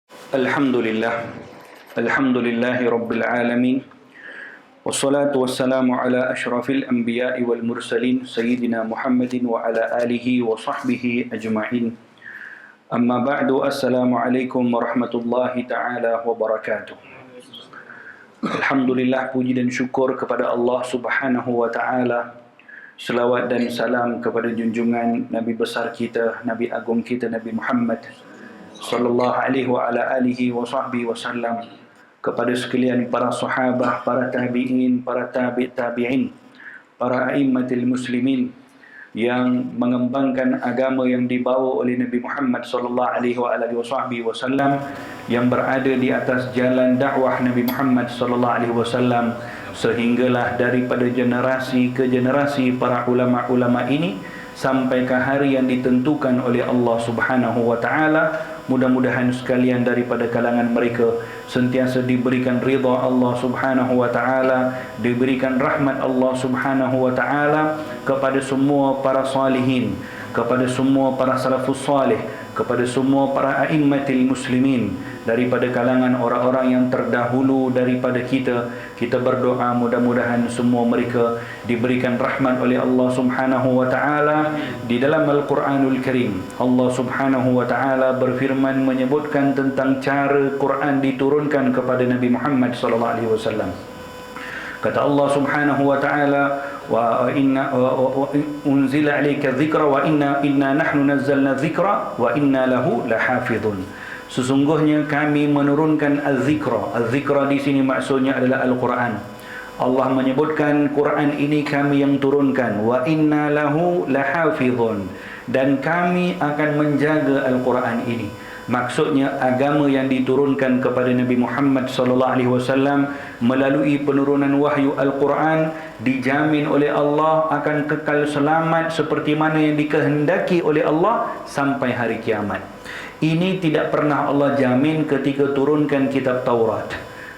Alhamdulillah. Alhamdulillahi Rabbil Alamin. Wassalatu wassalamu ala ashrafil anbiya'i wal mursalin Sayyidina Muhammadin wa ala alihi wa sahbihi ajma'in. Amma ba'du, assalamualaikum warahmatullahi ta'ala wabarakatuh. Alhamdulillah, puji dan syukur kepada Allah subhanahu wa ta'ala. Selawat dan salam kepada junjungan Nabi besar kita, Nabi agung kita, Nabi Muhammad sallallahu alaihi wa ala alihi wa sahbihi wasallam, kepada sekalian para sahabat, para tabi'in, para tabi'in, para a'immatul muslimin yang mengembangkan agama yang dibawa oleh Nabi Muhammad sallallahu alaihi wa alihi wasallam, yang berada di atas jalan dakwah Nabi Muhammad sallallahu alaihi wasallam sehinggalah daripada generasi ke generasi para ulama-ulama ini sampai ke hari yang ditentukan oleh Allah Subhanahu wa taala. Mudah-mudahan sekalian daripada kalangan mereka sentiasa diberikan ridha Allah Subhanahu wa taala, diberikan rahmat Allah Subhanahu wa taala kepada semua para salihin, kepada semua para salafus salih, kepada semua para a'immatil muslimin daripada kalangan orang-orang yang terdahulu daripada kita. Kita berdoa mudah-mudahan semua mereka diberikan rahmat oleh Allah Subhanahu wa taala. Di dalam Al-Quranul Karim, Allah Subhanahu wa taala berfirman menyebutkan tentang cara Quran diturunkan kepada Nabi Muhammad sallallahu alaihi wasallam. Kata Allah Subhanahu wa taala, wa inna unzila alayka dzikra wa inna nahnu nazzalna dzikra wa inna lahu lahafizun. Sesungguhnya kami menurunkan az-zikra. Az-zikra di sini maksudnya adalah Al-Quran. Allah menyebutkan Quran ini kami yang turunkan, wa inna lahu lahafizun, dan kami akan menjaga Al-Quran ini. Maksudnya agama yang diturunkan kepada Nabi Muhammad sallallahu alaihi wasallam melalui penurunan wahyu Al-Quran dijamin oleh Allah akan kekal selamat seperti mana yang dikehendaki oleh Allah sampai hari kiamat. Ini tidak pernah Allah jamin ketika turunkan kitab Taurat,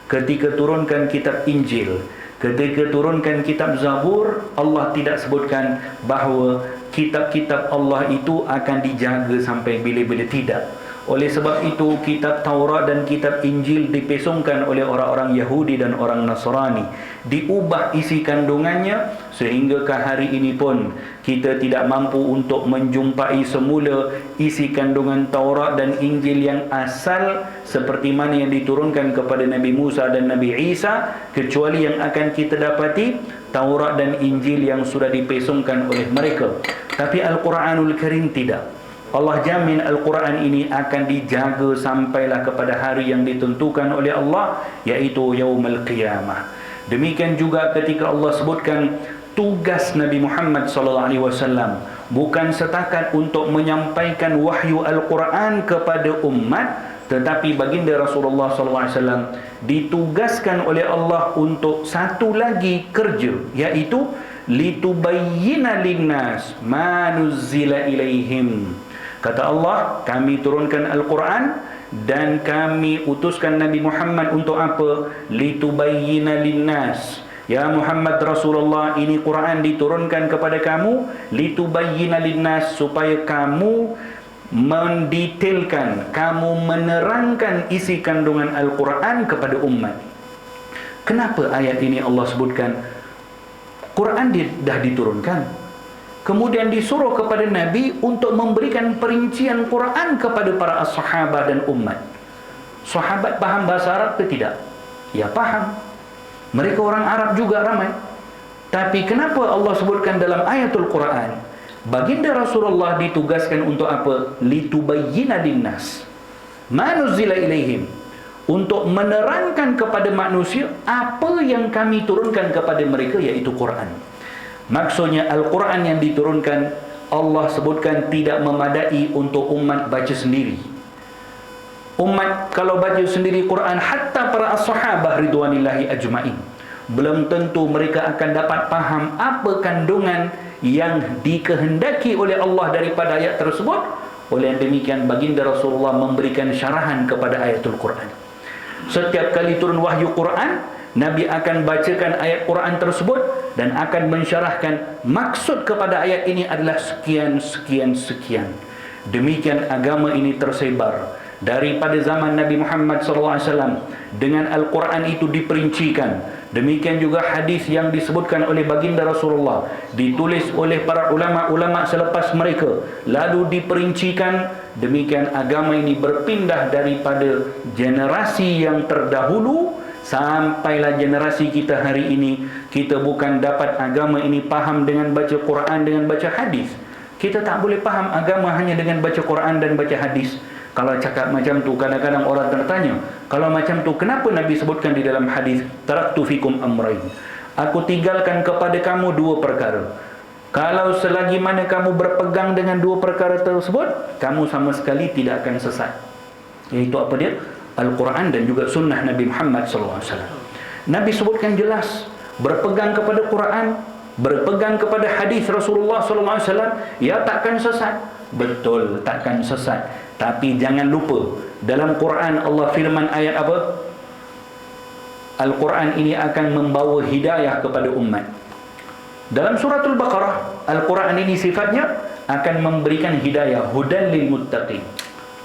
ketika turunkan kitab Injil, ketika turunkan kitab Zabur. Allah tidak sebutkan bahawa kitab-kitab Allah itu akan dijaga sampai bila-bila, tidak. Oleh sebab itu kitab Taurat dan kitab Injil dipesongkan oleh orang-orang Yahudi dan orang Nasrani, diubah isi kandungannya sehingga ke hari ini pun kita tidak mampu untuk menjumpai semula isi kandungan Taurat dan Injil yang asal seperti mana yang diturunkan kepada Nabi Musa dan Nabi Isa, kecuali yang akan kita dapati Taurat dan Injil yang sudah dipesongkan oleh mereka. Tapi Al-Quranul Karim tidak. Allah jamin Al-Quran ini akan dijaga sampailah kepada hari yang ditentukan oleh Allah, yaitu Yaumul Qiyamah. Demikian juga ketika Allah sebutkan tugas Nabi Muhammad SAW bukan setakat untuk menyampaikan wahyu Al-Quran kepada umat, tetapi baginda Rasulullah SAW ditugaskan oleh Allah untuk satu lagi kerja, iaitu litubayyina linnas ma nuzzila ilaihim. Kata Allah, kami turunkan Al-Quran dan kami utuskan Nabi Muhammad untuk apa? Litubayyina linnas. Ya Muhammad Rasulullah, ini Quran diturunkan kepada kamu litubayyina linnas, supaya kamu mendetailkan, kamu menerangkan isi kandungan Al-Quran kepada umat. Kenapa ayat ini Allah sebutkan Quran dah diturunkan, kemudian disuruh kepada Nabi untuk memberikan perincian Quran kepada para sahabat dan umat? Sahabat faham bahasa Arab ke tidak? Ya faham. Mereka orang Arab juga ramai. Tapi kenapa Allah sebutkan dalam ayatul Quran baginda Rasulullah ditugaskan untuk apa? Litubayyina linnas ma nuzila ilaihim, untuk menerangkan kepada manusia apa yang kami turunkan kepada mereka, yaitu Quran. Maksudnya Al-Quran yang diturunkan Allah sebutkan tidak memadai untuk umat baca sendiri. Umat kalau baca sendiri Quran, hatta para sahabat ridwanillahi ajma'in, belum tentu mereka akan dapat faham apa kandungan yang dikehendaki oleh Allah daripada ayat tersebut. Oleh demikian baginda Rasulullah memberikan syarahan kepada ayatul Quran. Setiap kali turun wahyu Quran, Nabi akan bacakan ayat Quran tersebut dan akan mensyarahkan maksud kepada ayat ini adalah sekian, sekian, sekian. Demikian agama ini tersebar daripada zaman Nabi Muhammad SAW. Dengan Al-Quran itu diperincikan. Demikian juga hadis yang disebutkan oleh baginda Rasulullah, ditulis oleh para ulama-ulama selepas mereka, lalu diperincikan. Demikian agama ini berpindah daripada generasi yang terdahulu sampailah generasi kita hari ini. Kita bukan dapat agama ini faham dengan baca Quran, dengan baca hadis. Kita tak boleh faham agama hanya dengan baca Quran dan baca hadis. Kalau cakap macam tu, kadang-kadang orang tertanya, kalau macam tu kenapa Nabi sebutkan di dalam hadis, taraktu fikum amrain, aku tinggalkan kepada kamu dua perkara. Kalau selagi mana kamu berpegang dengan dua perkara tersebut, kamu sama sekali tidak akan sesat. Iaitu apa dia? Al-Quran dan juga sunnah Nabi Muhammad SAW. Nabi sebutkan jelas, berpegang kepada Quran, berpegang kepada hadis Rasulullah SAW, ya takkan sesat. Betul, takkan sesat. Tapi jangan lupa, dalam Quran Allah firman ayat apa? Al-Quran ini akan membawa hidayah kepada umat. Dalam suratul Baqarah, Al-Quran ini sifatnya akan memberikan hidayah, hudan lil muttaqin.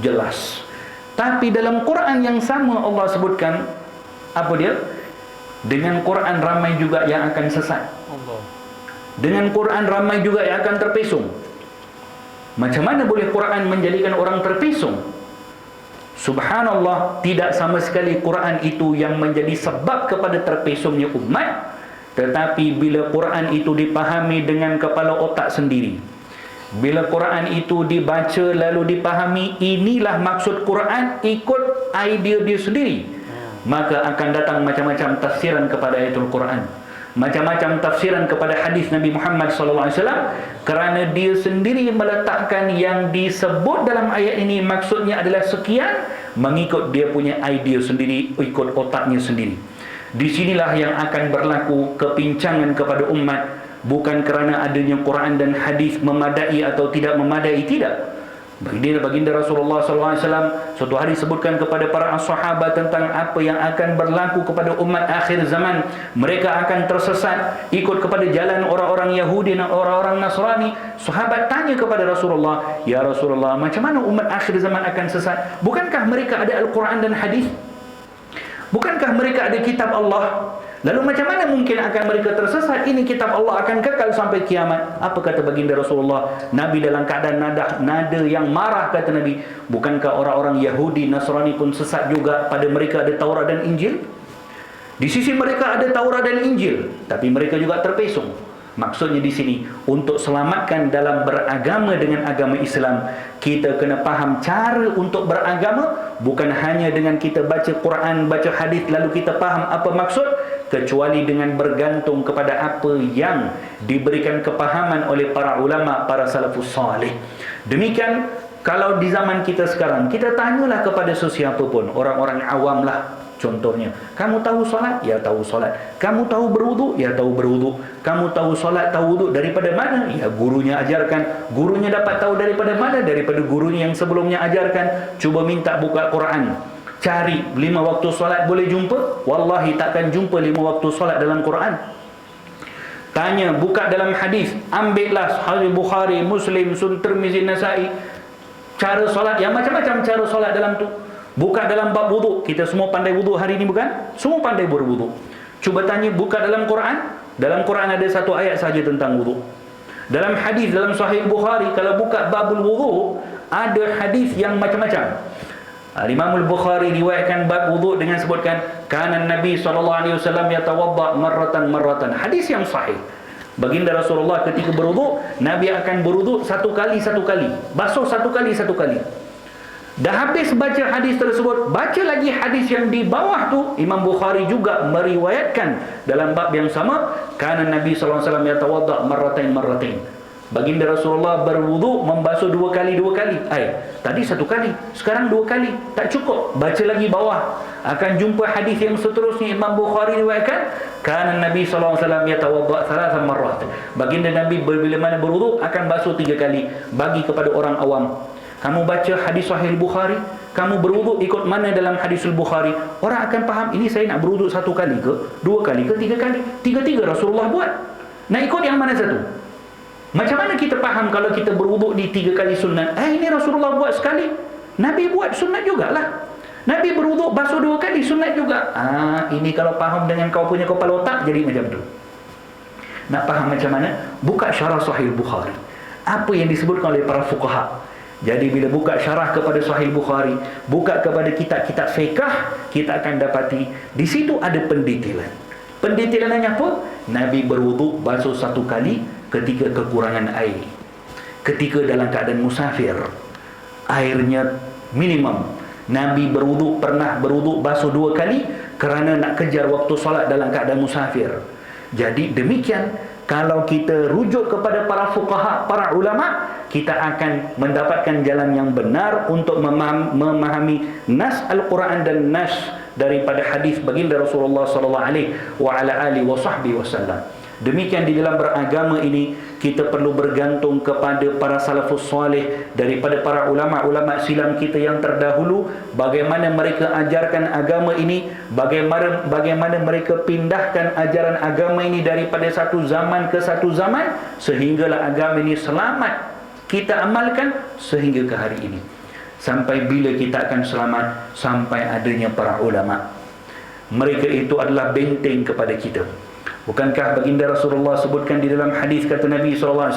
Jelas. Tapi dalam Quran yang sama Allah sebutkan, apa dia? Dengan Quran ramai juga yang akan sesat. Dengan Quran ramai juga yang akan terpesong. Macam mana boleh Quran menjadikan orang terpesong? Subhanallah, tidak sama sekali Quran itu yang menjadi sebab kepada terpesongnya umat. Tetapi bila Quran itu dipahami dengan kepala otak sendiri, bila Quran itu dibaca lalu dipahami, inilah maksud Quran, ikut idea dia sendiri, maka akan datang macam-macam tafsiran kepada ayatul Quran, macam-macam tafsiran kepada hadis Nabi Muhammad SAW, kerana dia sendiri meletakkan yang disebut dalam ayat ini maksudnya adalah sekian, mengikut dia punya idea sendiri, ikut otaknya sendiri. Di sinilah yang akan berlaku kepincangan kepada umat, bukan kerana adanya Quran dan hadis memadai atau tidak memadai, tidak. Baginda Rasulullah SAW suatu hari sebutkan kepada para sahabat tentang apa yang akan berlaku kepada umat akhir zaman. Mereka akan tersesat, ikut kepada jalan orang-orang Yahudi dan orang-orang Nasrani. Sahabat tanya kepada Rasulullah, ya Rasulullah, macam mana umat akhir zaman akan sesat? Bukankah mereka ada Al-Quran dan hadis? Bukankah mereka ada kitab Allah? Lalu macam mana mungkin akan mereka tersesat? Ini kitab Allah akan kekal sampai kiamat. Apa kata baginda Rasulullah? Nabi dalam keadaan nada yang marah, kata Nabi, bukankah orang-orang Yahudi, Nasrani pun sesat juga? Pada mereka ada Taurat dan Injil. Di sisi mereka ada Taurat dan Injil, tapi mereka juga terpesong. Maksudnya di sini, untuk selamatkan dalam beragama dengan agama Islam, kita kena faham cara untuk beragama, bukan hanya dengan kita baca Quran, baca hadis lalu kita faham apa maksud, kecuali dengan bergantung kepada apa yang diberikan kepahaman oleh para ulama, para salafus salih. Demikian kalau di zaman kita sekarang, kita tanyalah kepada sesiapa pun, orang-orang awam lah. Contohnya, kamu tahu solat? Ya tahu solat. Kamu tahu berwuduk? Ya tahu berwuduk. Kamu tahu solat, tahu wuduk daripada mana? Ya gurunya ajarkan. Gurunya dapat tahu daripada mana? Daripada gurunya yang sebelumnya ajarkan. Cuba minta buka Quran, cari 5 waktu solat, boleh jumpa? Wallahi takkan jumpa 5 waktu solat dalam Quran. Tanya, buka dalam hadis, ambillah hadis Bukhari, Muslim, Sunan Tirmizi, Nasai, cara solat, yang macam-macam cara solat dalam tu. Buka dalam bab wuduk, kita semua pandai wuduk hari ini bukan? Semua pandai berwuduk. Cuba tanya, buka dalam Quran. Dalam Quran ada satu ayat saja tentang wuduk. Dalam hadis, dalam Sahih Bukhari, kalau buka babul wuduk, ada hadis yang macam-macam. Imam Al-Bukhari riwayatkan bab wuduk dengan sebutkan, kana Nabi SAW yatawadda marratan. Hadis yang sahih. Baginda Rasulullah ketika berwuduk, Nabi akan berwuduk satu kali, basuh satu kali. Dah habis baca hadis tersebut, baca lagi hadis yang di bawah tu. Imam Bukhari juga meriwayatkan dalam bab yang sama, kana Nabi SAW yatawadda marratain. Baginda Rasulullah berwuduk membasuh dua kali. Tadi satu kali, sekarang 2 kali. Tak cukup, baca lagi bawah. Akan jumpa hadis yang seterusnya. Imam Bukhari riwayatkan, kana Nabi SAW yatawadda 3 marrat. Baginda Nabi bila mana berwuduk akan basuh 3 kali. Bagi kepada orang awam, kamu baca hadis Sahih Bukhari, kamu berwuduk ikut mana dalam hadis Bukhari, orang akan faham, ini saya nak berwuduk 1 kali ke, 2 kali ke, 3 kali. 3 Rasulullah buat. Nak ikut yang mana satu? Macam mana kita faham kalau kita berwuduk di 3 kali sunat? Ini Rasulullah buat sekali. Nabi buat sunat jugalah. Nabi berwuduk basuh 2 kali, sunat juga. Ini kalau faham dengan kau punya kepala otak, jadi macam tu. Nak faham macam mana? Buka syarah Sahih Bukhari. Apa yang disebutkan oleh para fuqaha. Jadi bila buka syarah kepada Sahih Bukhari, buka kepada kitab-kitab fiqh, kita akan dapati di situ ada pendetailan. Pendetailannya apa? Nabi berwuduk basuh 1 kali ketika kekurangan air. Ketika dalam keadaan musafir, airnya minimum. Nabi pernah berwuduk basuh 2 kali kerana nak kejar waktu solat dalam keadaan musafir. Jadi demikian, kalau kita rujuk kepada para fuqaha, para ulama, kita akan mendapatkan jalan yang benar untuk memahami nas Al-Quran dan nas daripada hadis baginda Rasulullah sallallahu alaihi wasallam. Demikian di dalam beragama ini, kita perlu bergantung kepada para salafus soleh, daripada para ulama-ulama silam kita yang terdahulu, bagaimana mereka ajarkan agama ini, bagaimana mereka pindahkan ajaran agama ini daripada satu zaman ke satu zaman, sehinggalah agama ini selamat kita amalkan sehingga ke hari ini. Sampai bila kita akan selamat? Sampai adanya para ulama. Mereka itu adalah benteng kepada kita. Bukankah baginda Rasulullah sebutkan di dalam hadis, kata Nabi SAW,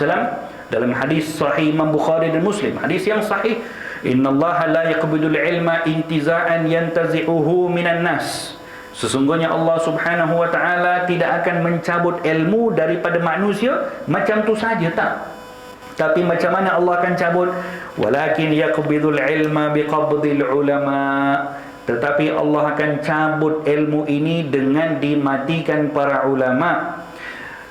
dalam hadis sahih Imam Bukhari dan Muslim, hadis yang sahih, innallaha la yaqbidul ilma intiza'an yantazi'uhu minan nas. Sesungguhnya Allah Subhanahu wa ta'ala tidak akan mencabut ilmu daripada manusia macam tu saja, tak. Tapi macam mana Allah akan cabut? Walakin yaqbidul ilma biqabdil ulama. Tetapi Allah akan cabut ilmu ini dengan dimatikan para ulama.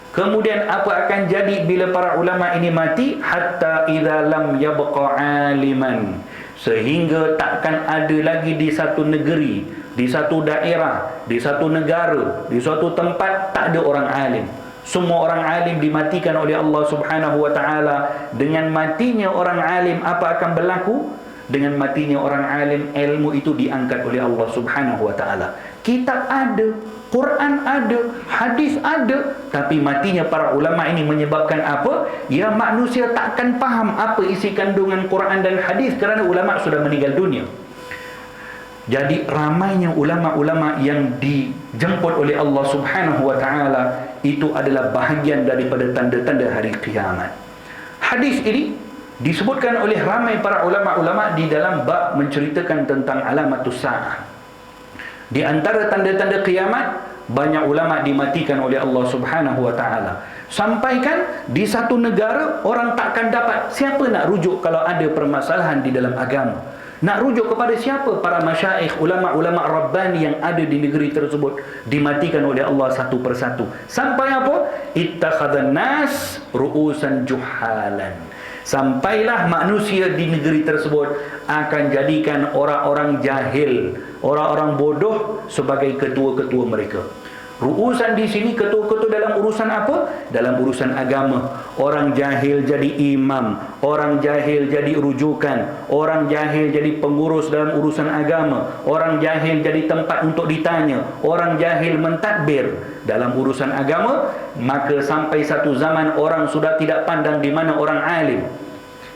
Kemudian apa akan jadi bila para ulama ini mati? Hatta idza lam yabqa aliman. Sehingga takkan ada lagi di satu negeri, di satu daerah, di satu negara, di suatu tempat tak ada orang alim. Semua orang alim dimatikan oleh Allah Subhanahu wa ta'ala. Dengan matinya orang alim, apa akan berlaku? Dengan matinya orang alim, ilmu itu diangkat oleh Allah Subhanahu wa ta'ala. Kitab ada, Quran ada, hadis ada, tapi matinya para ulama ini menyebabkan apa? Ya, manusia takkan faham apa isi kandungan Quran dan hadis kerana ulama sudah meninggal dunia. Jadi ramainya ulama-ulama yang dijemput oleh Allah Subhanahu wa ta'ala itu adalah bahagian daripada tanda-tanda hari kiamat. Hadis ini disebutkan oleh ramai para ulama-ulama di dalam bab menceritakan tentang alamatus sa'ah. Di antara tanda-tanda kiamat, banyak ulama dimatikan oleh Allah Subhanahu wa ta'ala. Sampaikan di satu negara orang takkan dapat, siapa nak rujuk kalau ada permasalahan di dalam agama? Nak rujuk kepada siapa? Para masyaikh, ulama-ulama rabbani yang ada di negeri tersebut dimatikan oleh Allah satu persatu. Sampai apa? Ittakhadhan nas ru'usan juhalan. Sampailah manusia di negeri tersebut akan jadikan orang-orang jahil, orang-orang bodoh sebagai ketua-ketua mereka. Ru'usan di sini ketua-ketua dalam urusan apa? Dalam urusan agama. Orang jahil jadi imam, orang jahil jadi rujukan, orang jahil jadi pengurus dalam urusan agama, orang jahil jadi tempat untuk ditanya, orang jahil mentadbir dalam urusan agama. Maka sampai satu zaman orang sudah tidak pandang di mana orang alim.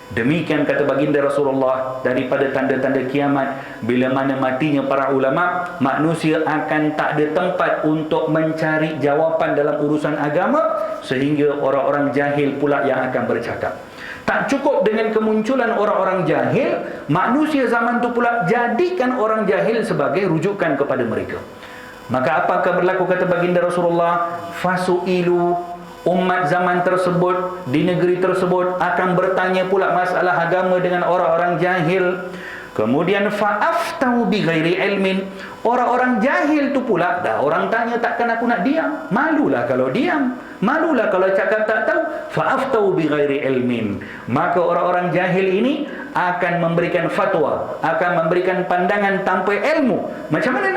Demikian kata baginda Rasulullah, daripada tanda-tanda kiamat, bila mana matinya para ulama, manusia akan tak ada tempat untuk mencari jawapan dalam urusan agama, sehingga orang-orang jahil pula yang akan bercakap. Tak cukup dengan kemunculan orang-orang jahil, manusia zaman tu pula jadikan orang jahil sebagai rujukan kepada mereka. Maka apakah berlaku, kata baginda Rasulullah, fasu'ilu, umat zaman tersebut di negeri tersebut akan bertanya pula masalah agama dengan orang-orang jahil. Kemudian fa'aftau bi ghairi ilmin, orang-orang jahil tu pula, dah orang tanya takkan aku nak diam, malulah kalau diam, malulah kalau cakap tak tahu. Fa'aftau bi ghairi ilmin, maka orang-orang jahil ini akan memberikan fatwa, akan memberikan pandangan tanpa ilmu. Macam mana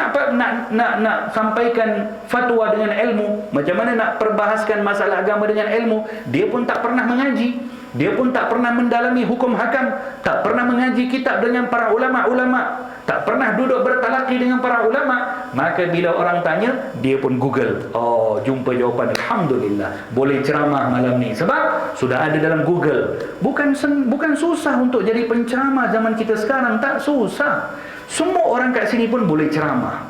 nak sampaikan fatwa dengan ilmu? Macam mana nak perbahaskan masalah agama dengan ilmu? Dia pun tak pernah mengaji, dia pun tak pernah mendalami hukum hakam, tak pernah mengaji kitab dengan para ulama-ulama. tak pernah duduk bertalaqi dengan para ulama, maka bila orang tanya, dia pun Google. Oh, jumpa jawapan, alhamdulillah, boleh ceramah malam ni sebab sudah ada dalam Google. Bukan susah untuk jadi penceramah zaman kita sekarang, tak susah. Semua orang kat sini pun boleh ceramah.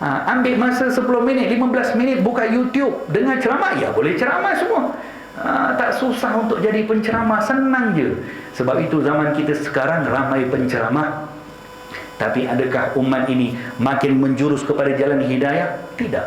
Ambil masa 10 minit, 15 minit, buka YouTube, dengar ceramah, ya boleh ceramah semua. Tak susah untuk jadi penceramah, senang je. Sebab itu zaman kita sekarang ramai penceramah. Tapi adakah umat ini makin menjurus kepada jalan hidayah? Tidak.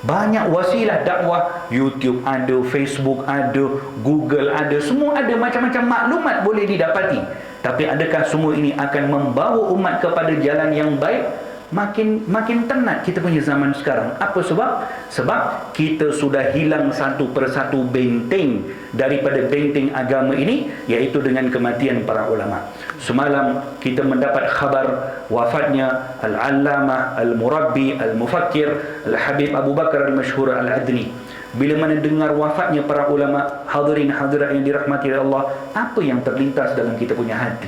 Banyak wasilah dakwah, YouTube ada, Facebook ada, Google ada, semua ada, macam-macam maklumat boleh didapati. Tapi adakah semua ini akan membawa umat kepada jalan yang baik? Makin tenat kita punya zaman sekarang. Apa sebab? Sebab kita sudah hilang satu persatu benteng daripada benteng agama ini, iaitu dengan kematian para ulama. Semalam kita mendapat khabar wafatnya Al-Allamah, Al-Murabbi, Al-Mufakkir, Al-Habib Abu Bakar Al-Mashhur Al-Adni. Bila mana dengar wafatnya para ulama, hadirin hadirat yang dirahmati oleh Allah, apa yang terlintas dalam kita punya hati?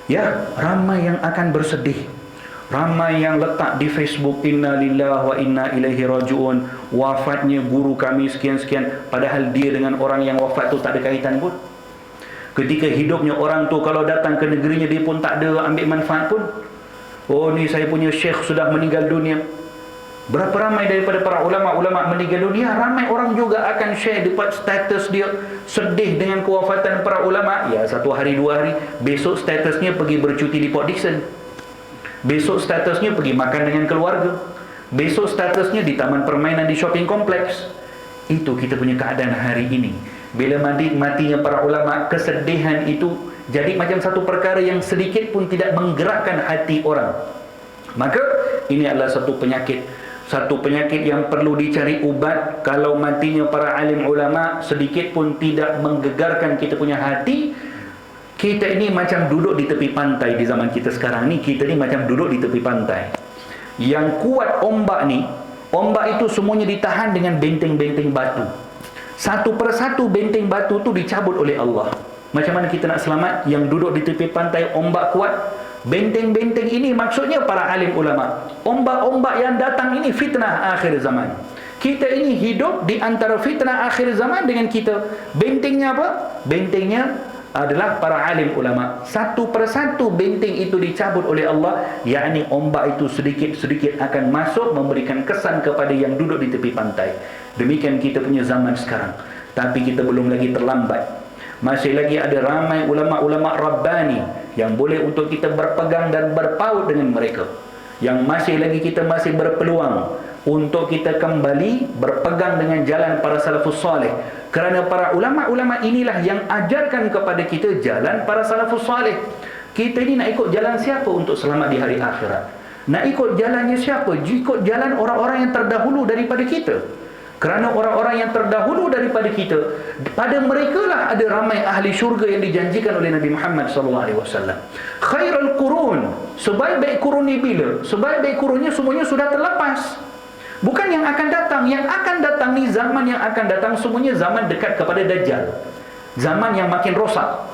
Ya, ramai yang akan bersedih. Ramai yang letak di Facebook, inna lillahi wa inna ilaihi raji'un, wafatnya guru kami sekian-sekian, padahal dia dengan orang yang wafat tu tak ada kaitan pun. Ketika hidupnya orang tu, kalau datang ke negerinya, dia pun tak ada ambil manfaat pun. Oh, ni saya punya syekh sudah meninggal dunia. Berapa ramai daripada para ulama-ulama meninggal dunia, ramai orang juga akan share dekat status dia, sedih dengan kewafatan para ulama. Ya, 1 hari 2 hari, besok statusnya pergi bercuti di Port Dickson. Besok statusnya pergi makan dengan keluarga. Besok statusnya di taman permainan di shopping kompleks. Itu kita punya keadaan hari ini. Bila matinya para ulama, kesedihan itu jadi macam satu perkara yang sedikit pun tidak menggerakkan hati orang. Maka ini adalah satu penyakit yang perlu dicari ubat. Kalau matinya para alim ulama sedikit pun tidak menggegarkan kita punya hati, kita ini macam duduk di tepi pantai di zaman kita sekarang ni. Kita ni macam duduk di tepi pantai. Yang kuat ombak ni, ombak itu semuanya ditahan dengan benteng-benteng batu. Satu persatu benteng batu tu dicabut oleh Allah. Macam mana kita nak selamat? Yang duduk di tepi pantai, ombak kuat. Benteng-benteng ini maksudnya para alim ulama. Ombak-ombak yang datang ini fitnah akhir zaman. Kita ini hidup di antara fitnah akhir zaman dengan kita. Bentengnya apa? Bentengnya adalah para alim ulama. Satu persatu benteng itu dicabut oleh Allah, yakni ombak itu sedikit-sedikit akan masuk memberikan kesan kepada yang duduk di tepi pantai. Demikian kita punya zaman sekarang. Tapi kita belum lagi terlambat. Masih lagi ada ramai ulama-ulama Rabbani yang boleh untuk kita berpegang dan berpaut dengan mereka. Yang kita masih berpeluang untuk kita kembali berpegang dengan jalan para salafus salih. Kerana para ulama-ulama inilah yang ajarkan kepada kita jalan para salafus salih. Kita ini nak ikut jalan siapa untuk selamat di hari akhirat? Nak ikut jalannya siapa? Ikut jalan orang-orang yang terdahulu daripada kita. Kerana orang-orang yang terdahulu daripada kita, pada mereka lah ada ramai ahli syurga yang dijanjikan oleh Nabi Muhammad SAW. Khairul qurun, sebaik-baik kurun ni bila? Sebaik-baik kurunnya semuanya sudah terlepas. Bukan yang akan datang. Yang akan datang ni, zaman yang akan datang semuanya zaman dekat kepada Dajjal. Zaman yang makin rosak.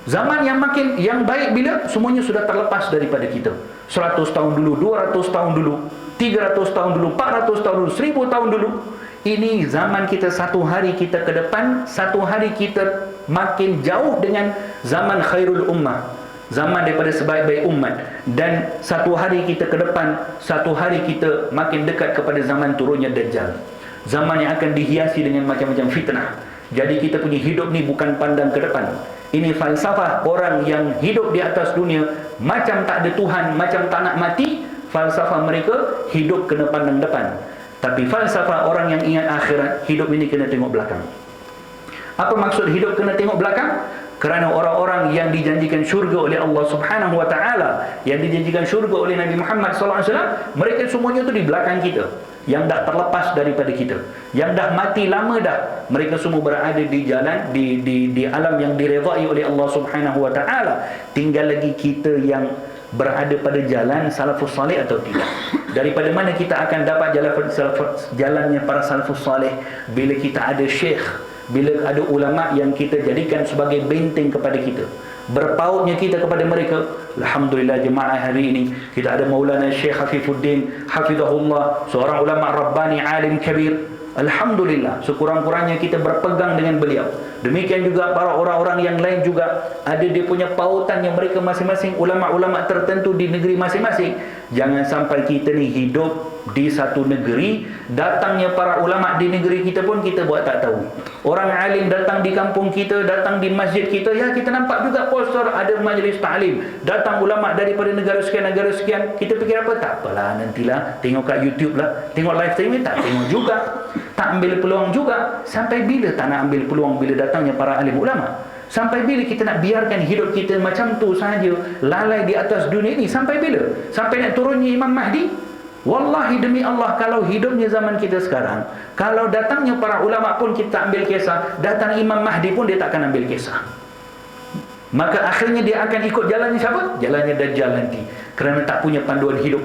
Zaman yang baik bila? Semuanya sudah terlepas daripada kita. 100 tahun dulu, 200 tahun dulu, 300 tahun dulu, 400 tahun dulu, 1000 tahun dulu. Ini zaman kita, satu hari kita ke depan, satu hari kita makin jauh dengan zaman khairul ummah, zaman daripada sebaik-baik umat. Dan satu hari kita ke depan, satu hari kita makin dekat kepada zaman turunnya Dajjal. Zaman yang akan dihiasi dengan macam-macam fitnah. Jadi kita punya hidup ni bukan pandang ke depan. Ini falsafah orang yang hidup di atas dunia, macam tak ada Tuhan, macam tak nak mati. Falsafah mereka, hidup kena pandang depan. Tapi falsafah orang yang ingat akhirat, hidup ini kena tengok belakang. Apa maksud hidup kena tengok belakang? Kerana orang-orang yang dijanjikan syurga oleh Allah Subhanahu wa taala, yang dijanjikan syurga oleh Nabi Muhammad SAW, mereka semuanya tu di belakang kita, yang dah terlepas daripada kita, yang dah mati lama dah. Mereka semua berada di jalan, di alam yang diredai oleh Allah Subhanahu wa taala. Tinggal lagi kita yang berada pada jalan salafus salih atau tidak. Daripada mana kita akan dapat jalannya para salafus salih? Bila kita ada syekh, bila ada ulama yang kita jadikan sebagai benteng kepada kita. berpautnya kita kepada mereka. Alhamdulillah jemaah hari ini kita ada Maulana Syekh Hafizuddin Hafizahullah, seorang ulama rabbani, alim kabir. Alhamdulillah, sekurang-kurangnya kita berpegang dengan beliau. Demikian juga para orang-orang yang lain juga ada dia punya pautan yang mereka masing-masing, ulama-ulama tertentu di negeri masing-masing. Jangan sampai kita ni hidup di satu negeri, datangnya para ulama di negeri kita pun kita buat tak tahu. Orang alim datang di kampung kita, datang di masjid kita, ya kita nampak juga poster ada majlis ta'lim, datang ulama daripada negara sekian, kita fikir apa? Tak apalah, nantilah tengok kat YouTube lah, tengok live streaming, tak tengok juga, tak ambil peluang juga. Sampai bila tak nak ambil peluang bila datangnya para alim ulama? Sampai bila kita nak biarkan hidup kita macam tu sahaja, lalai di atas dunia ini? Sampai bila? Sampai nak turunnya Imam Mahdi? Wallahi demi Allah, kalau hidupnya zaman kita sekarang, kalau datangnya para ulama pun kita tak ambil kisah, datang Imam Mahdi pun dia tak akan ambil kisah. Maka akhirnya dia akan ikut jalannya siapa? Jalannya Dajjal nanti, kerana tak punya panduan hidup.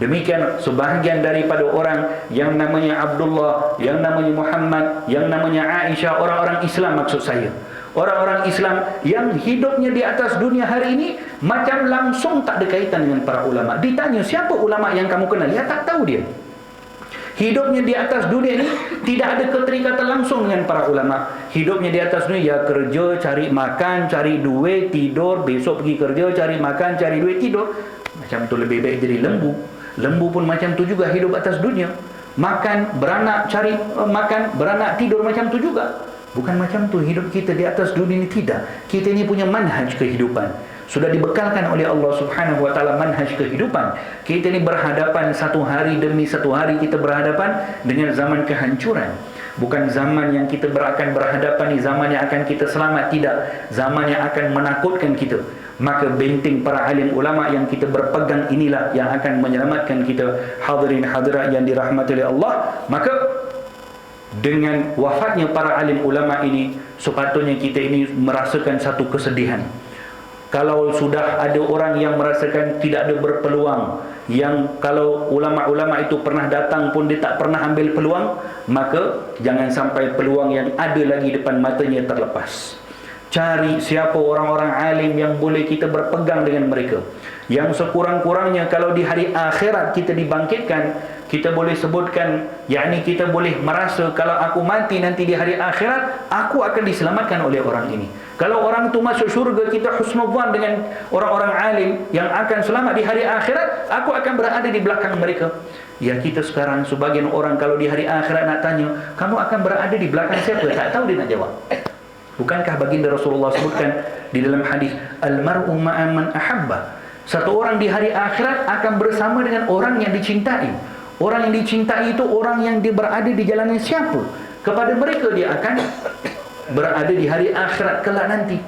Demikian sebahagian daripada orang yang namanya Abdullah, yang namanya Muhammad, yang namanya Aisyah, orang-orang Islam maksud saya, orang-orang Islam yang hidupnya di atas dunia hari ini macam langsung tak ada kaitan dengan para ulama. Ditanya siapa ulama yang kamu kenal, dia tak tahu dia. Hidupnya di atas dunia ini tidak ada keterikatan langsung dengan para ulama. Hidupnya di atas dunia ya kerja, cari makan, cari duit, tidur, besok pergi kerja, cari makan, cari duit, tidur. Macam tu lebih baik jadi lembu. Lembu pun macam tu juga hidup atas dunia. Makan, beranak, cari makan, beranak, tidur, macam tu juga. Bukan macam tu hidup kita di atas dunia ini, tidak. Kita ini punya manhaj kehidupan. Sudah dibekalkan oleh Allah Subhanahu wa taala manhaj kehidupan. Kita ini berhadapan satu hari demi satu hari, kita berhadapan dengan zaman kehancuran. Bukan zaman yang kita akan berhadapan ni zaman yang akan kita selamat, tidak. Zaman yang akan menakutkan kita. Maka benteng para alim ulama yang kita berpegang inilah yang akan menyelamatkan kita. Hadirin hadirat yang dirahmati oleh Allah, maka dengan wafatnya para alim ulama ini, sepatutnya kita ini merasakan satu kesedihan. Kalau sudah ada orang yang merasakan tidak ada berpeluang, yang kalau ulama-ulama itu pernah datang pun dia tak pernah ambil peluang, maka jangan sampai peluang yang ada lagi depan matanya terlepas. Cari siapa orang-orang alim yang boleh kita berpegang dengan mereka, yang sekurang-kurangnya kalau di hari akhirat kita dibangkitkan, kita boleh sebutkan, yakni kita boleh merasa kalau aku mati nanti di hari akhirat, aku akan diselamatkan oleh orang ini. Kalau orang itu masuk syurga, kita husnudzan dengan orang-orang alim yang akan selamat di hari akhirat, aku akan berada di belakang mereka. Ya, kita sekarang sebagian orang kalau di hari akhirat nak tanya, kamu akan berada di belakang siapa? Tak tahu dia nak jawab. Bukankah baginda Rasulullah sebutkan di dalam hadis, al-mar'u ma'a man ahabba, satu orang di hari akhirat akan bersama dengan orang yang dicintai. Orang yang dicintai itu orang yang dia berada di jalannya siapa? Kepada mereka dia akan berada di hari akhirat kelak nanti.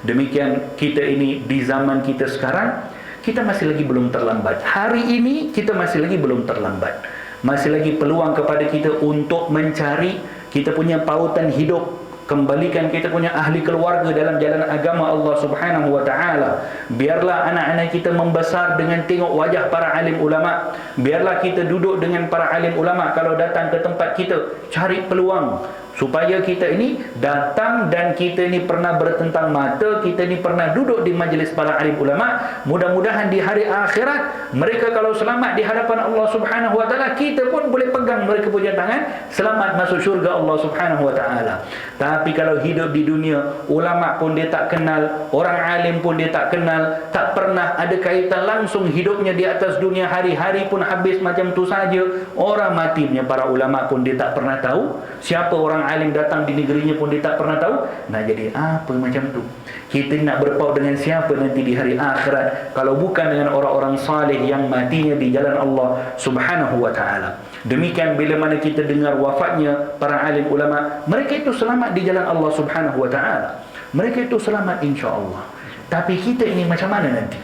Demikian kita ini di zaman kita sekarang, kita masih lagi belum terlambat. Hari ini kita masih lagi belum terlambat. Masih lagi peluang kepada kita untuk mencari kita punya pautan hidup. Kembalikan kita punya ahli keluarga dalam jalan agama Allah Subhanahu wa taala. Biarlah anak-anak kita membesar dengan tengok wajah para alim ulama. Biarlah kita duduk dengan para alim ulama. Kalau datang ke tempat kita, cari peluang supaya kita ini datang dan kita ini pernah bertentang mata, kita ini pernah duduk di majlis para alim ulama. Mudah-mudahan di hari akhirat mereka kalau selamat di hadapan Allah Subhanahu wa taala, kita pun boleh pegang mereka punya tangan, selamat masuk syurga Allah Subhanahu wa taala. Tapi kalau hidup di dunia, ulama pun dia tak kenal, orang alim pun dia tak kenal, tak pernah ada kaitan langsung hidupnya di atas dunia, hari-hari pun habis macam tu saja. Orang mati punya para ulama pun dia tak pernah tahu, siapa orang alim datang di negerinya pun dia tak pernah tahu. Nah, jadi apa macam tu? Kita nak berpaut dengan siapa nanti di hari akhirat kalau bukan dengan orang-orang saleh yang matinya di jalan Allah Subhanahu wa taala. Demikian bila mana kita dengar wafatnya para alim ulama, mereka itu selamat di jalan Allah Subhanahu wa taala. Mereka itu selamat insya-Allah. Tapi kita ini macam mana nanti?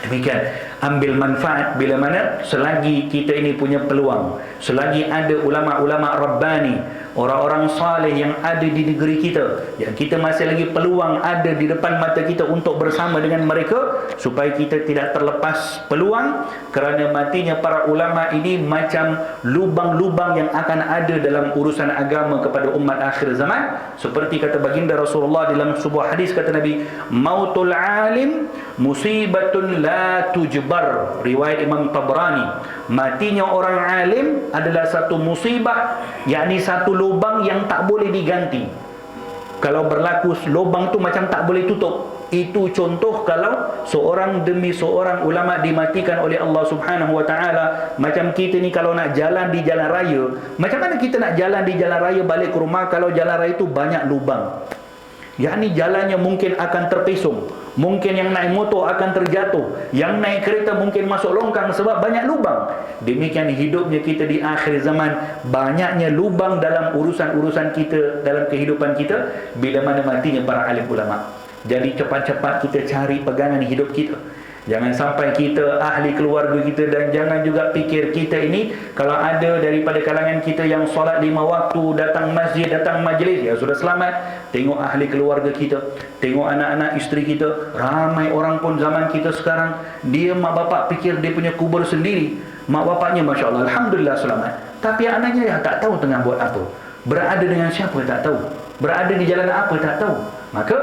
Demikian, ambil manfaat bila mana selagi kita ini punya peluang. selagi ada ulama-ulama Rabbani, orang-orang saleh yang ada di negeri kita, yang kita masih lagi peluang ada di depan mata kita untuk bersama dengan mereka, supaya kita tidak terlepas peluang, kerana matinya para ulama ini macam lubang-lubang yang akan ada dalam urusan agama kepada umat akhir zaman. Seperti kata baginda Rasulullah dalam sebuah hadis, kata Nabi, mautul alim musibatun la tujbar, riwayat Imam Tabrani, matinya orang alim adalah satu musibah, yakni satu lubang yang tak boleh diganti. Kalau berlaku lubang tu macam tak boleh tutup. Itu contoh kalau seorang demi seorang ulama dimatikan oleh Allah Subhanahu wa taala. Macam kita ni kalau nak jalan di jalan raya, macam mana kita nak jalan di jalan raya balik ke rumah kalau jalan raya tu banyak lubang? Yakni jalannya mungkin akan terpesong, mungkin yang naik motor akan terjatuh, yang naik kereta mungkin masuk longkang sebab banyak lubang. Demikian hidupnya kita di akhir zaman, banyaknya lubang dalam urusan-urusan kita, dalam kehidupan kita, bila mana matinya para alim ulama. Jadi cepat-cepat kita cari pegangan hidup kita. Jangan sampai kita, ahli keluarga kita, dan jangan juga fikir kita ini, kalau ada daripada kalangan kita yang solat 5 waktu, datang masjid, datang majlis, ya sudah selamat. Tengok ahli keluarga kita, tengok anak-anak isteri kita. Ramai orang pun zaman kita sekarang, dia mak bapak fikir dia punya kubur sendiri. Mak bapaknya Masya Allah, Alhamdulillah selamat, tapi anaknya tak tahu tengah buat apa, berada dengan siapa tak tahu, berada di jalan apa tak tahu. Maka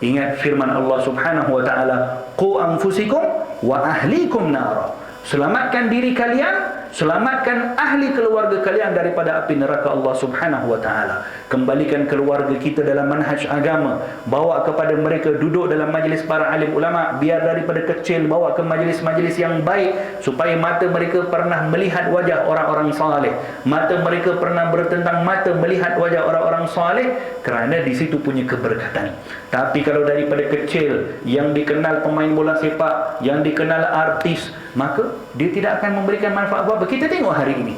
ingat firman Allah Subhanahu wa taala, qu anfusikum wa ahlikum nara. Selamatkan diri kalian, selamatkan ahli keluarga kalian daripada api neraka Allah Subhanahu wa taala. Kembalikan keluarga kita dalam manhaj agama, bawa kepada mereka duduk dalam majlis para alim ulama, biar daripada kecil bawa ke majlis-majlis yang baik, supaya mata mereka pernah melihat wajah orang-orang saleh, mata mereka pernah bertentang mata melihat wajah orang-orang saleh, kerana di situ punya keberkatan. Tapi kalau daripada kecil yang dikenal pemain bola sepak, yang dikenal artis, maka dia tidak akan memberikan manfaat apa-apa. Kita tengok hari ini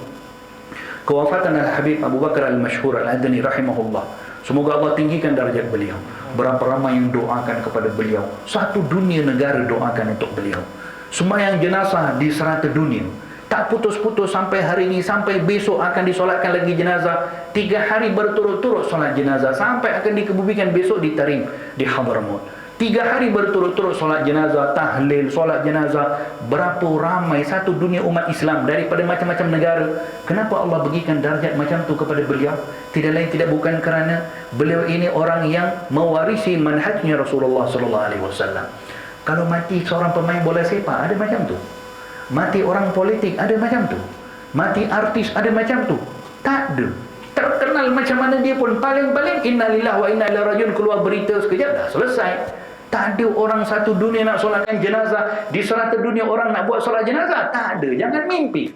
kewafatan Al-Habib Abu Bakar Al-Mashhur Al-Adani rahimahullah. Semoga Allah tinggikan darjat beliau. Berapa ramai yang doakan kepada beliau. Satu dunia negara doakan untuk beliau. Sembahyang jenazah di serata dunia, tak putus-putus sampai hari ini, sampai besok akan disolatkan lagi jenazah. 3 hari berturut-turut solat jenazah, sampai akan dikebumikan besok di Tarim, di Hadramaut. 3 hari berturut-turut solat jenazah, tahlil, solat jenazah. Berapa ramai satu dunia umat Islam daripada macam-macam negara. Kenapa Allah bagikan darjat macam tu kepada beliau? Tidak lain tidak bukan kerana beliau ini orang yang mewarisi manhajnya Rasulullah sallallahu alaihi wasallam. Kalau mati seorang pemain bola sepak, ada macam tu. Mati orang politik, ada macam tu. Mati artis, ada macam tu. Tak ada. Terkenal macam mana dia pun, paling-paling innalillahi wa inna ilaihi rajiun, keluar berita sekejap dah selesai. Tak ada orang satu dunia nak solatkan jenazah, di serata dunia orang nak buat solat jenazah. Tak ada, jangan mimpi.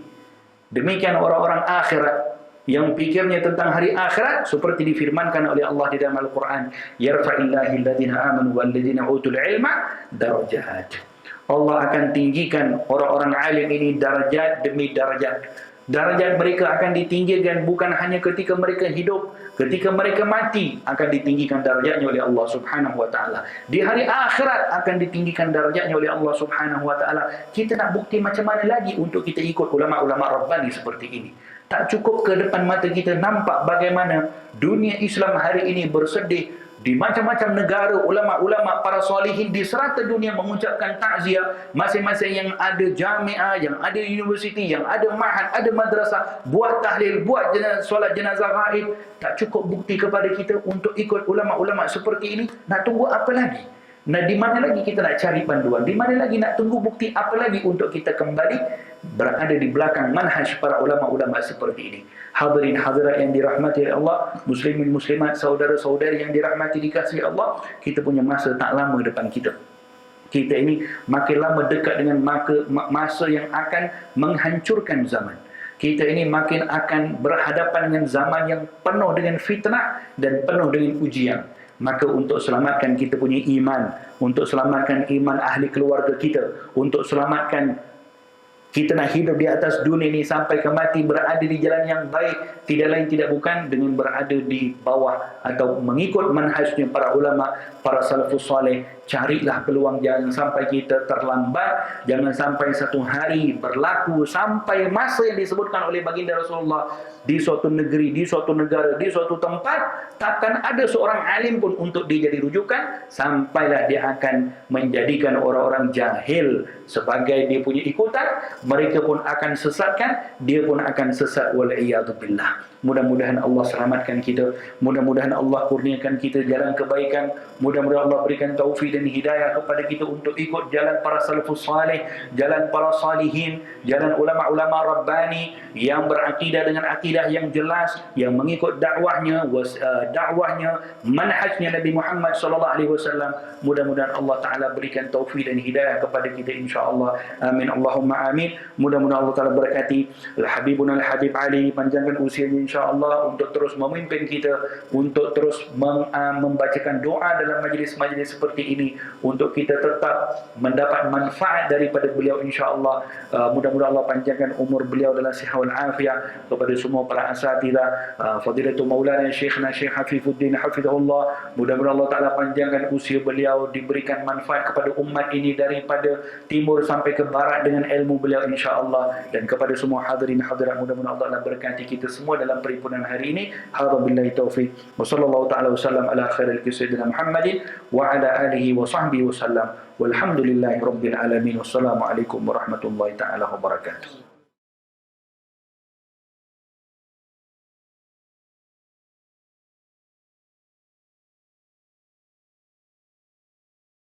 Demikian orang-orang akhirat yang fikirnya tentang hari akhirat, seperti difirmankan oleh Allah di dalam Al-Quran, yarfa'illahu alladhina amanu walladhina utul ilma darajat. Allah akan tinggikan orang-orang alim ini darjat demi darjat. Darjat mereka akan ditinggikan bukan hanya ketika mereka hidup, ketika mereka mati akan ditinggikan darjatnya oleh Allah Subhanahu wa taala. Di hari akhirat akan ditinggikan darjatnya oleh Allah Subhanahu wa taala. Kita nak bukti macam mana lagi untuk kita ikut ulama-ulama Rabbani seperti ini? Tak cukup ke depan mata kita nampak bagaimana dunia Islam hari ini bersedih. Di macam-macam negara, ulama-ulama para solihin di serata dunia mengucapkan takziah. Masing-masing yang ada jamiah, yang ada universiti, yang ada ma'had, ada madrasah, buat tahlil, buat solat jenazah ghaib. Tak cukup bukti kepada kita untuk ikut ulama-ulama seperti ini. Nak tunggu apa lagi? Nah, di mana lagi kita nak cari panduan? Di mana lagi nak tunggu bukti apa lagi untuk kita kembali berada di belakang manhaj para ulama-ulama seperti ini? Hadirin hadirat yang dirahmati oleh Allah, muslimin muslimat, saudara-saudari yang dirahmati dikasihi Allah, kita punya masa tak lama depan kita. Kita ini makin lama dekat dengan masa yang akan menghancurkan zaman. Kita ini makin akan berhadapan dengan zaman yang penuh dengan fitnah dan penuh dengan ujian. Maka untuk selamatkan kita punya iman, untuk selamatkan iman ahli keluarga kita, untuk selamatkan kita nak hidup di atas dunia ini sampai ke mati berada di jalan yang baik, tidak lain tidak bukan dengan berada di bawah atau mengikut manhajnya para ulama, para salafus saleh carilah peluang, jangan sampai kita terlambat, jangan sampai satu hari berlaku sampai masa yang disebutkan oleh baginda Rasulullah, di suatu negeri, di suatu negara, di suatu tempat takkan ada seorang alim pun untuk dia jadi rujukan, sampailah dia akan menjadikan orang-orang jahil sebagai dia punya ikutan, mereka pun akan sesatkan, dia pun akan sesat, wal'iyadzubillah. Mudah-mudahan Allah selamatkan kita, mudah-mudahan Allah kurniakan kita jalan kebaikan, mudah-mudahan Allah berikan taufik dan hidayah kepada kita untuk ikut jalan para salafus salih, jalan para salihin, jalan ulama-ulama rabbani yang berakidah dengan akidah yang jelas, yang mengikut dakwahnya, manhajnya Nabi Muhammad sallallahu alaihi wasallam. Mudah-mudahan Allah taala berikan taufik dan hidayah kepada kita insyaallah. Amin Allahumma amin. Mudah-mudahan Allah taala berkati Habibuna Al-Habib Ali, panjangkan usianya insyaallah untuk terus memimpin kita, untuk terus membacakan doa dalam majlis-majlis seperti ini, untuk kita tetap mendapat manfaat daripada beliau insyaallah. Mudah-mudahan Allah panjangkan umur beliau dalam sihat wal afiah. Kepada semua para asatidzah, Fadilatul Maulana Syekhna Syekh Hafizuddin hafizahullah, mudah-mudahan Allah taala panjangkan usia beliau, diberikan manfaat kepada umat ini daripada timur sampai ke barat dengan ilmu beliau insyaallah. Dan kepada semua hadirin hadirat, mudah-mudahan Allah taala berkati kita semua dalam perhimpunan hari ini. Hadza billahi taufik wa sallallahu taala wasallam ala khairil sayyidina Muhammadin wa ala alihi wa sahbihi wasallam walhamdulillahi rabbil alamin. Wassalamu alaikum warahmatullahi taala wabarakatuh.